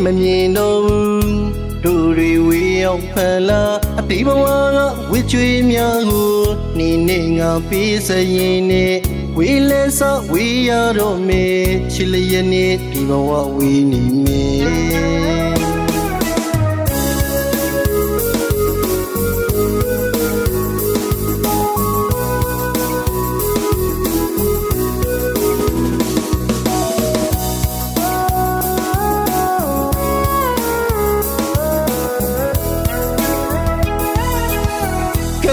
မမြင်တော့ဘူးတို့တွေဝေရောက်ဖန်လာအတိဘဝကဝစ်ကြွေးများကိုနေနေငါပေးစရင်နဲ့ဝေလဲစဝေရတော့မေချစ်လျက်နဲ့ဒီဘဝဝေနေမေ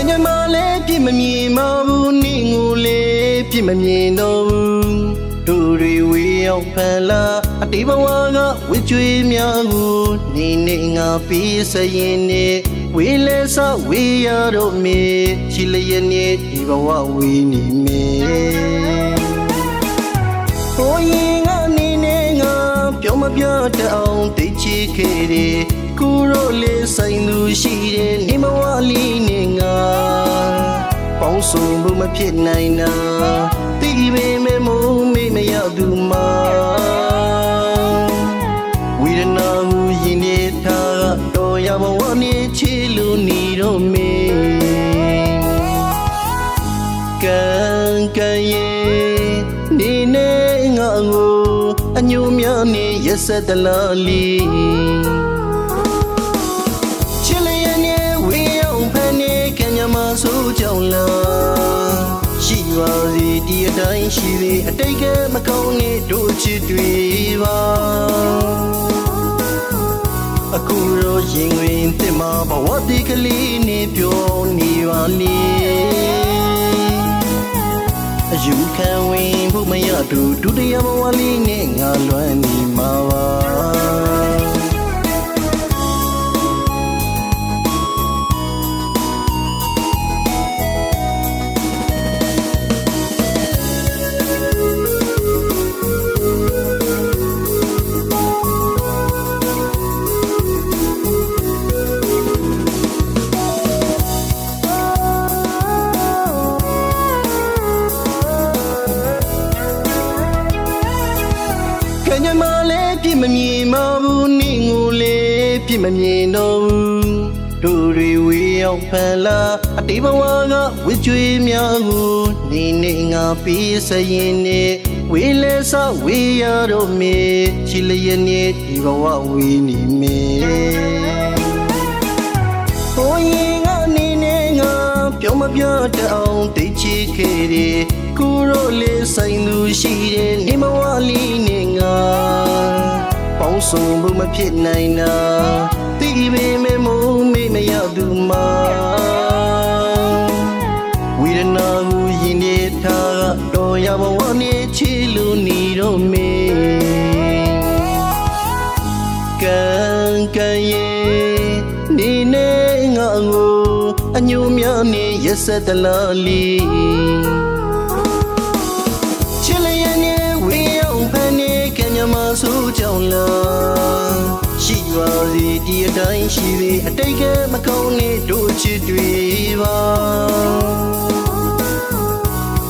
ညမလေးပြစ်မမြင်မဘူးနေငိုလေးပြစ်မမြင်တော့ဘူးတို့တွေဝေရောက်ဖန်လာအတိဘဝကဝစ်ကြွေးများကိုနေနေငါပေးစရင်နဲ့ဝေလဲစဝေရတော့မေချစ်လျက်နဲ့ဒီဘဝဝေနေမေဟိုရင်ကနေနေငါပြောမပြတအောင်တိတ်ချစ်ခဲ့တယ်ကူရိုလေးဆိုင်သူရှိတယ်နေမဝလီနေငါပေါင်းစုံမှုမဖြစ်နိုင်တာတိပေမဲ့မုံမေ့မရသူမှာဝိရဏဟုရင်နေထားတော့ရဘဝနေချီလူနေတော့မေကံကံရဲ့နေနေငါကိုအညိုများနေရက်ဆက်တလားလီဆိုကြောင်လာရှိပါစေဒီအတိုင်းရှိလေအတိတ်ကမကောင်းနေတို့ချစ်တွေပါအခုတော့ရင်ဝင်တင်မှာဘဝဒီကလေးနေပြောနေပါလေအယူခံဝင်ဖို့မရတူဒုတိယဘဝလေးနဲ့ငါလွမ်းနေမှာပါညမလေးပြစ်မမြင်မဘူးနေငိုလေးပြစ်မမြင်တော့ဘူးတို့တွေဝေရောက်ဖန်လာအတိဘဝကဝစ်ကြွေးများကိုနေနေငါပေးစရင်နဲ့ဝေလဲစဝေရတော့မေချစ်လျက်နဲ့ဒီဘဝဝေနေမေဟိုရင်ကနေနေငါပြောမပြတအောင်တိတ်ချစ်ခဲ့တယ်ကူရိုလေးဆိုင်သူရှိတယ်နေမဝလီနေငါပေါင်းစုံမှုမဖြစ်နိုင်တာတိပေမဲ့မုံမေ့မရသူမှာဝိရဏဟုရင်နေထားတော့ရဘဝနေချီလူနေတော့မေကံကံရဲ့နေနေငါကိုအညိုများနေရက်ဆက်တလားလီဆိုကြောင်လာရှိပါစေဒီအတိုင်းရှိလေအတိတ်ကမကောင်းနေတို့ချစ်တွေပါ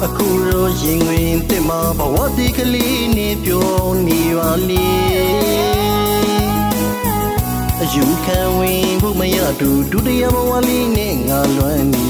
အခုတော့ရင်ဝင်တင်မှာဘဝဒီကလေးနေပြောနေပါလေအယူခံဝင်ဖို့မရတူဒုတိယဘဝလေးနဲ့ငါလွမ်းနေ